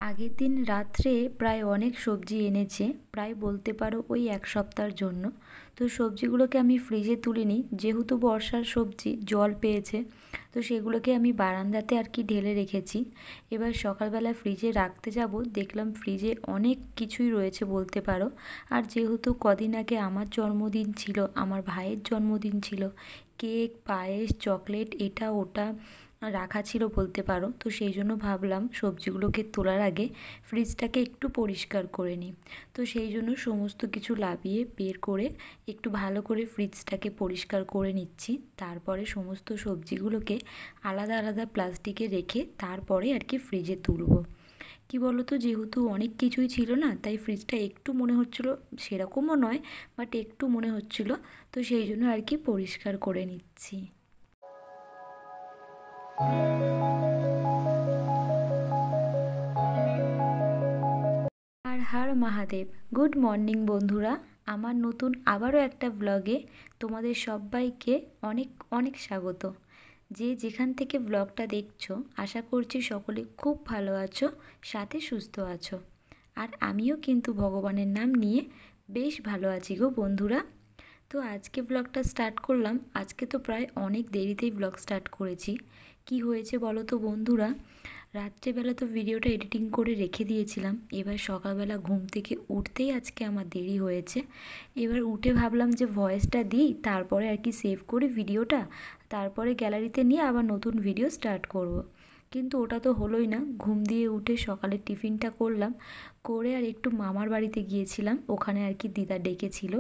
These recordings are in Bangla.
আগের দিন রাত্রে প্রায় অনেক সবজি এনেছে, প্রায় বলতে পারো ওই এক সপ্তাহের জন্য। তো সবজিগুলোকে আমি ফ্রিজে তুলিনি, যেহেতু বর্ষার সবজি জল পেয়েছে, তো সেগুলোকে আমি বারান্দাতে আর কি ঢেলে রেখেছি। এবার সকালবেলা ফ্রিজে রাখতে যাব, দেখলাম ফ্রিজে অনেক কিছুই রয়েছে বলতে পারো। আর যেহেতু কদিন আগে আমার জন্মদিন ছিল, আমার ভাইয়ের জন্মদিন ছিল, কেক, পায়েস, চকলেট, এটা ওটা রাখা ছিল বলতে পারো। তো সেই জন্য ভাবলাম সবজিগুলোকে তোলার আগে ফ্রিজটাকে একটু পরিষ্কার করে নিই। তো সেই জন্য সমস্ত কিছু লাবিয়ে বের করে একটু ভালো করে ফ্রিজটাকে পরিষ্কার করে নিচ্ছি। তারপরে সমস্ত সবজিগুলোকে আলাদা আলাদা প্লাস্টিকে রেখে তারপরে আর কি ফ্রিজে তুলবো। কি বলো তো, যেহেতু অনেক কিছুই ছিল না, তাই ফ্রিজটা একটু মনে হচ্ছিলো, সেরকমও নয়, বাট একটু মনে হচ্ছিলো, তো সেই জন্য আর কি পরিষ্কার করে নিচ্ছি। আর হর মহাদেব, গুড মর্নিং বন্ধুরা। আমার নতুন আবারও একটা ব্লগে তোমাদের সবাইকে অনেক অনেক স্বাগত। যে যেখান থেকে ব্লগটা দেখছো, আশা করছি সকলে খুব ভালো আছো, সাথে সুস্থ আছো। আর আমিও কিন্তু ভগবানের নাম নিয়ে বেশ ভালো আছি গো বন্ধুরা। তো আজকে ব্লগটা স্টার্ট করলাম। আজকে তো প্রায় অনেক দেরিতেই ব্লগ স্টার্ট করেছি। কি হয়েছে বলো তো বন্ধুরা, রাত্রেবেলা তো ভিডিওটা এডিটিং করে রেখে দিয়েছিলাম। এবার সকালবেলা ঘুম থেকে উঠতেই আজকে আমার দেরি হয়েছে। এবার উঠে ভাবলাম যে ভয়েসটা দিই, তারপরে আর কি সেভ করি ভিডিওটা, তারপরে গ্যালারিতে নিয়ে আবার নতুন ভিডিও স্টার্ট করব। কিন্তু ওটা তো হলোই না। ঘুম দিয়ে উঠে সকালে টিফিনটা করলাম, করে আর একটু মামার বাড়িতে গিয়েছিলাম। ওখানে আর কি দিদা ডেকেছিল,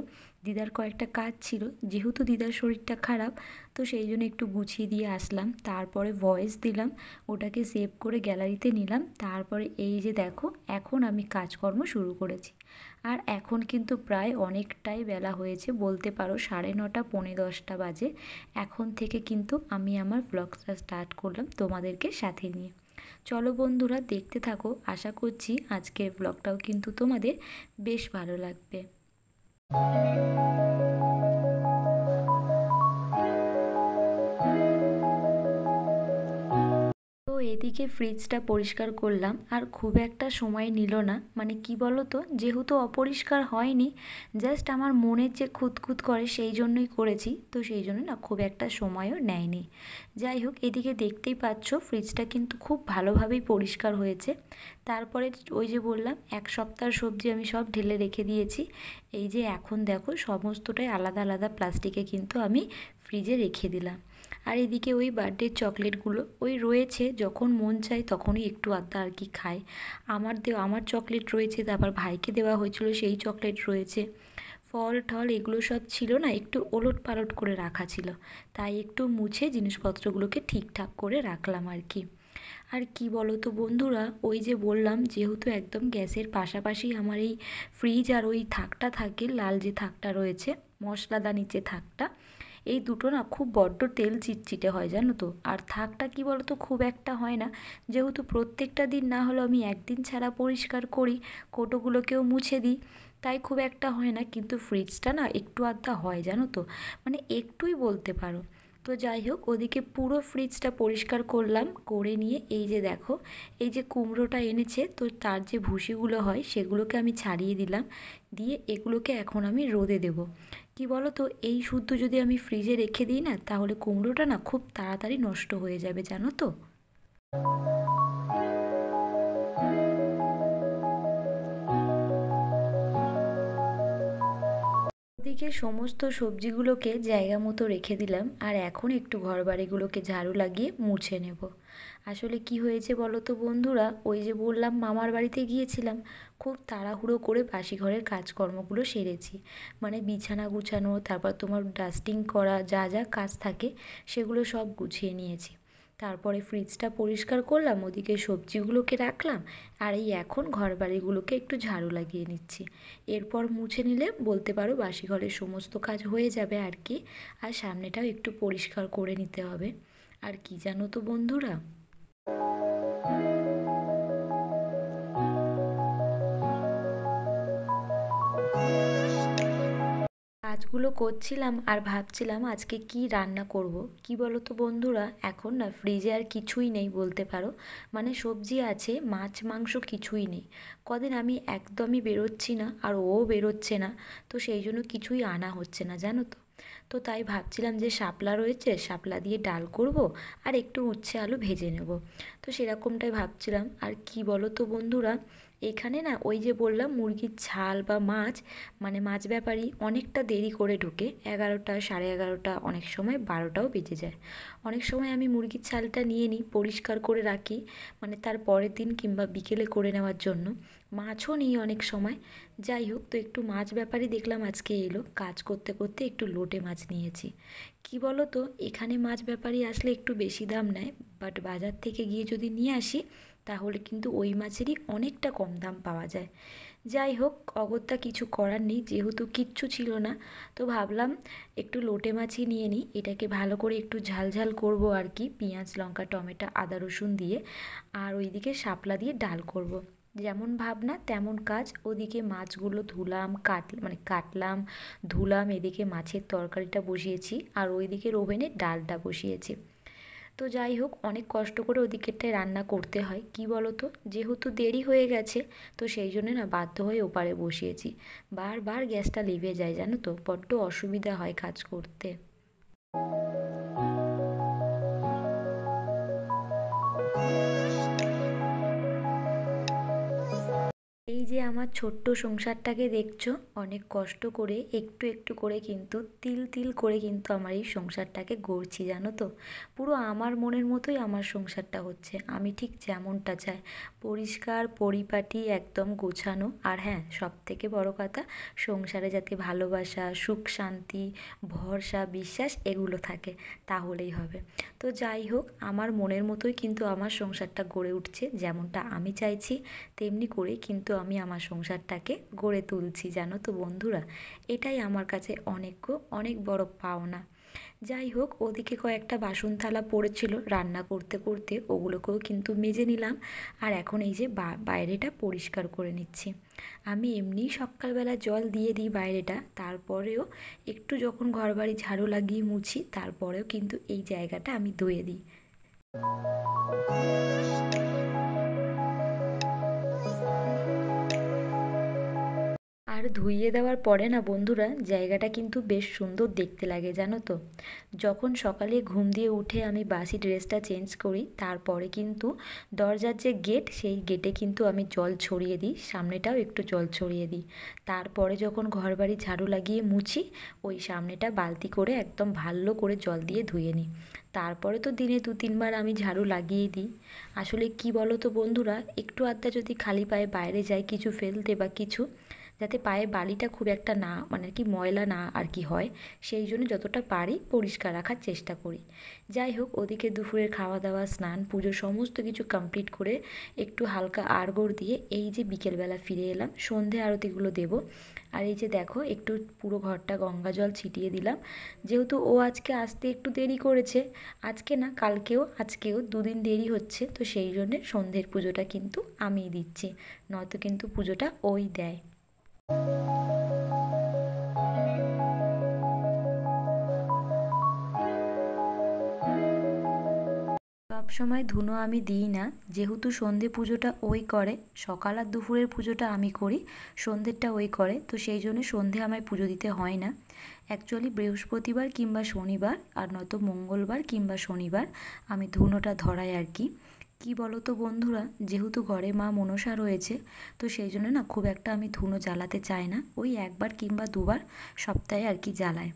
দিদার কয়েকটা কাজ ছিল, যেহেতু দিদার শরীরটা খারাপ, তো সেই জন্য একটু গুছিয়ে দিয়ে আসলাম। তারপরে ভয়েস দিলাম, ওটাকে সেভ করে গ্যালারিতে নিলাম। তারপরে এই যে দেখো, এখন আমি কাজকর্ম শুরু করেছি। আর এখন কিন্তু প্রায় অনেকটাই বেলা হয়েছে বলতে পারো, 9:30 10:45 বাজে। এখন থেকে কিন্তু আমি আমার ব্লগটা স্টার্ট করলাম তোমাদেরকে সাথে নিয়ে। চলো বন্ধুরা, দেখতে থাকো। আশা করছি আজকের ব্লগটাও কিন্তু তোমাদের বেশ ভালো লাগবে। তো এদিকে ফ্রিজটা পরিষ্কার করলাম, আর খুব একটা সময় নিল না। মানে কি বলো তো, যেহেতু অপরিষ্কার হয়নি, জাস্ট আমার মনের যে খুঁতখুত করে সেই জন্যই করেছি, তো সেই জন্য না খুব একটা সময়ও নেয়নি। যাই হোক, এদিকে দেখতেই পাচ্ছ ফ্রিজটা কিন্তু খুব ভালোভাবেই পরিষ্কার হয়েছে। তারপরে ওই যে বললাম, এক সপ্তাহের সবজি আমি সব ঢেলে রেখে দিয়েছি। এই যে এখন দেখো, সমস্তটাই আলাদা আলাদা প্লাস্টিকে কিন্তু আমি ফ্রিজে রেখে দিলাম। আর এদিকে ওই বার্থডের চকলেটগুলো ওই রয়েছে, যখন মন চায় তখনই একটু আধটা আর কি খাই। আমার চকলেট রয়েছে, তারপর ভাইকে দেওয়া হয়েছিল সেই চকলেট রয়েছে, ফল টল এগুলো সব ছিল না, একটু ওলট পালট করে রাখা ছিল, তাই একটু মুছে জিনিসপত্রগুলোকে ঠিকঠাক করে রাখলাম আর কি। আর কি বলো তো বন্ধুরা, ওই যে বললাম, যেহেতু একদম গ্যাসের পাশাপাশি আমার এই ফ্রিজ আর ওই থাকটা থাকে, লাল যে থাকটা রয়েছে, মশলাদানির যে থাকটা, এই দুটো না খুব বড্ড তেল চিটচিটে হয় জানো তো। আর থাকটা কি বলো তো, খুব একটা হয় না, যেহেতু প্রত্যেকটা দিন না হলেও আমি একদিন ছাড়া পরিষ্কার করি, কোটোগুলোকেও মুছে দিই, তাই খুব একটা হয় না। কিন্তু ফ্রিজটা না একটু আধটা হয় জানো তো, মানে একটুই বলতে পারো। তো যাই হোক, ওদিকে পুরো ফ্রিজটা পরিষ্কার করলাম, করে নিয়ে এই যে দেখো, এই যে কুমড়োটা এনেছে, তো তার যে ভুসিগুলো হয় সেগুলোকে আমি ছাড়িয়ে দিলাম, দিয়ে এগুলোকে এখন আমি রোদে দেব। কি বলো তো, এই শুদ্ধ যদি আমি ফ্রিজে রেখে দিই না, তাহলে কুমড়োটা না খুব তাড়াতাড়ি নষ্ট হয়ে যাবে জানো তো। ওদিকে সমস্ত সবজিগুলোকে জায়গা মতো রেখে দিলাম, আর এখন একটু ঘরবাড়িগুলোকে ঝাড়ু লাগিয়ে মুছে নেব। আসলে কি হয়েছে বলো তো বন্ধুরা, ওই যে বললাম মামার বাড়িতে গিয়েছিলাম, খুব তাড়াহুড়ো করে বাসি ঘরের কাজকর্মগুলো সেরেছি। মানে বিছানা গুছানো, তারপর তোমার ডাস্টিং করা, যা যা কাজ থাকে সেগুলো সব গুছিয়ে নিয়েছি। তারপরে ফ্রিজটা পরিষ্কার করলাম, ওদিকে সবজিগুলোকে রাখলাম, আর এই এখন ঘরবাড়িগুলোকে একটু ঝাড়ু লাগিয়ে নিচ্ছি। এরপর মুছে নিলে বলতে পারো বাসি ঘরের সমস্ত কাজ হয়ে যাবে আর কি। আর সামনেটাও একটু পরিষ্কার করে নিতে হবে। আর কি জানো তো বন্ধুরা, কাজগুলো করছিলাম আর ভাবছিলাম আজকে কি রান্না করব। কি বলো তো বন্ধুরা, এখন না ফ্রিজে আর কিছুই নেই বলতে পারো। মানে সবজি আছে, মাছ মাংস কিছুই নেই। কদিন আমি একদমই বেরোচ্ছি না, আর ও বেরোচ্ছে না, তো সেই জন্য কিছুই আনা হচ্ছে না জানো তো। তো তাই ভাবছিলাম যে শাপলা রয়েছে, শাপলা দিয়ে ডাল করব, আর একটু উচ্ছে আলু ভেজে নেব। তো সেরকমটাই ভাবছিলাম। আর কি বলো তো বন্ধুরা, এখানে না ওই যে বললাম মুরগির ঝাল বা মাছ, মানে মাছ ব্যাপারী অনেকটা দেরি করে ঢোকে, 11টা, সাড়ে 11টা, অনেক সময় 12টাও বেজে যায়। অনেক সময় আমি মুরগির ছালটা নিয়ে নিই, পরিষ্কার করে রাখি, মানে তার পরের দিন কিংবা বিকেলে করে নেওয়ার জন্য। মাছও নিই অনেক সময়। যাই হোক, তো একটু মাছ ব্যাপারী দেখলাম আজকে এলো, কাজ করতে করতে একটু লোটে মাছ নিয়েছি। কি বলো তো, এখানে মাছ ব্যাপারী আসলে একটু বেশি দাম নেয়, বাট বাজার থেকে গিয়ে যদি নিয়ে আসি তাহলে কিন্তু ওই মাছেরই অনেকটা কম দাম পাওয়া যায়। যাই হোক, অগত্যা কিছু করার নেই, যেহেতু কিচ্ছু ছিল না, তো ভাবলাম একটু লোটে মাছই নিয়ে নিই। এটাকে ভালো করে একটু ঝাল ঝাল করব আর কি, পেঁয়াজ লঙ্কা টমেটো আদা রসুন দিয়ে। আর ওইদিকে শাপলা দিয়ে ডাল করব। যেমন ভাবনা তেমন কাজ। ওদিকে মাছগুলো ধুলাম, কাটলাম, ধুলাম, এদিকে মাছের তরকারিটা বসিয়েছি, আর ওইদিকে ওভেনে ডালটা বসিয়েছি। তো যাই হোক, অনেক কষ্ট করে ওদিকেরটায় রান্না করতে হয়। কি বলো তো, যেহেতু দেরি হয়ে গেছে, তো সেই জন্য না বাধ্য হয়ে ওপারে বসিয়েছি। বারবার গ্যাসটা লিভে যায় জানো তো, বড্ড অসুবিধা হয় কাজ করতে। এই যে আমার ছোট্ট সংসারটাকে দেখছো, অনেক কষ্ট করে একটু একটু করে কিন্তু তিল তিল করে কিন্তু আমার এই সংসারটাকে গড়ছি জানো তো। পুরো আমার মনের মতোই আমার সংসারটা হচ্ছে, আমি ঠিক যেমনটা চাই, পরিষ্কার পরিপাটি একদম গোছানো। আর হ্যাঁ, সব থেকে বড় কথা, সংসারে যাতে ভালোবাসা, সুখ শান্তি, ভরসা বিশ্বাস এগুলো থাকে, তাহলেই হবে। তো যাই হোক, আমার মনের মতোই কিন্তু আমার সংসারটা গড়ে উঠছে, যেমনটা আমি চাইছি তেমনি করে কিন্তু আমি আমার সংসারটাকে গড়ে তুলছি জানো তো বন্ধুরা। এটাই আমার কাছে অনেক বড় পাওনা। যাই হোক, ওদিকে কয়েকটা বাসন থালা পড়েছিল রান্না করতে করতে, ওগুলোকেও কিন্তু মেজে নিলাম। আর এখন এই যে বাইরেটা পরিষ্কার করে নিচ্ছি। আমি এমনিই সকালবেলা জল দিয়ে দিই বাইরেটা, তারপরেও একটু যখন ঘরবাড়ি ঝাড়ু লাগিয়ে মুছি, তারপরেও কিন্তু এই জায়গাটা আমি ধুয়ে দিই। আর ধুইয়ে দেওয়ার পরে না বন্ধুরা, জায়গাটা কিন্তু বেশ সুন্দর দেখতে লাগে জানো তো। যখন সকালে ঘুম দিয়ে উঠে আমি বাসি ড্রেসটা চেঞ্জ করি, তারপরে কিন্তু দরজার যে গেট, সেই গেটে কিন্তু আমি জল ছড়িয়ে দিই, সামনেটাও একটু জল ছড়িয়ে দিই। তারপরে যখন ঘরবাড়ি ঝাড়ু লাগিয়ে মুছি, ওই সামনেটা বালতি করে একদম ভালো করে জল দিয়ে ধুয়ে নিই। তারপরে তো দিনে 2-3 বার আমি ঝাড়ু লাগিয়ে দিই। আসলে কি বলো তো বন্ধুরা, একটু আধটা যদি খালি পায়ে বাইরে যাই কিছু ফেলতে বা কিছু, যাতে পায়ে বালিটা খুব একটা না, মানে কি ময়লা না আর কি হয়, সেই জন্য যতটা পারি পরিষ্কার রাখার চেষ্টা করি। যাই হোক, ওদিকে দুপুরের খাওয়া দাওয়া, স্নান পুজো সমস্ত কিছু কমপ্লিট করে একটু হালকা আড়গর দিয়ে এই যে বিকেলবেলা ফিরে এলাম, সন্ধে আরতিগুলো দেব। আর এই যে দেখো, একটু পুরো ঘরটা গঙ্গা জল ছিটিয়ে দিলাম, যেহেতু ও আজকে আসতে একটু দেরি করেছে। আজকে না, আজকেও 2 দিন দেরি হচ্ছে, তো সেই জন্যে সন্ধ্যের পুজোটা কিন্তু আমিই দিচ্ছি, নয়তো কিন্তু পুজোটা ওই দেয়। সব সময় ধুনো আমি দিই না, যেহেতু সন্ধে পুজোটা ওই করে, সকাল আর দুপুরের পুজোটা আমি করি, সন্ধ্যেরটা ওই করে, তো সেই জন্য সন্ধে আমায় পুজো দিতে হয় না। অ্যাকচুয়ালি বৃহস্পতিবার কিংবা শনিবার, আর নয়তো মঙ্গলবার কিংবা শনিবার আমি ধুনোটা ধরাই আর কি। কি বলো তো বন্ধুরা, যেহেতু ঘরে মা মনসা রয়েছে, তো সেই জন্য না খুব একটা আমি ধুনো জ্বালাতে চাই না, ওই একবার কিংবা দুবার সপ্তাহে আর কি জ্বালাই।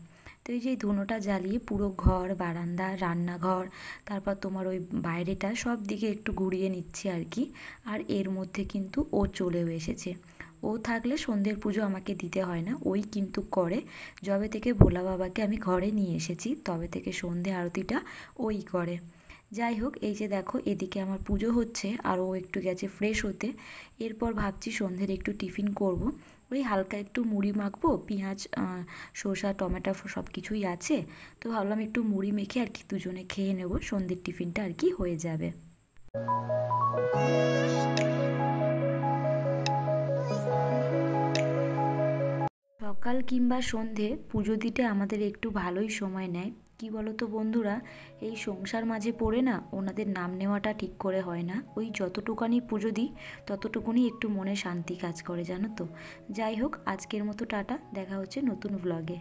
তো এই যে ধুনোটা জ্বালিয়ে পুরো ঘর, বারান্দা, রান্নাঘর, তারপর তোমার ওই বাইরেটা সব দিকে একটু ঘুরিয়ে নিচ্ছি আর কি। আর এর মধ্যে কিন্তু ও চলেও এসেছে। ও থাকলে সন্ধ্যের পুজো আমাকে দিতে হয় না, ওই কিন্তু করে। যবে থেকে ভোলা বাবাকে আমি ঘরে নিয়ে এসেছি তবে থেকে সন্ধে আরতিটা ওই করে। যাই হোক, এই যে দেখো এদিকে আমার পুজো হচ্ছে আর ও একটু গেছে ফ্রেশ হতে। এরপর ভাবছি সন্ধ্যের একটু টিফিন করব। ওই হালকা একটু মুড়ি মাখবো, পেঁয়াজ, শসা, টমেটো সব কিছুই আছে। তো ভাবলাম একটু মুড়ি মেখে আর কি দুজনে খেয়ে নেব, সন্ধ্যের টিফিনটা আর কি হয়ে যাবে। সকাল কিংবা সন্ধে পুজো দিতে আমাদের একটু ভালোই সময় নেয়। কি বলো তো বন্ধুরা, এই সংসার মাঝে পড়ে না ওনাদের নাম নেওয়াটা ঠিক করে হয় না। ওই যতটুকানি পুজো দিই ততটুকুনি একটু মনে শান্তি কাজ করে, জানো তো। যাই হোক, আজকের মতো টাটা, দেখা হচ্ছে নতুন ব্লগে।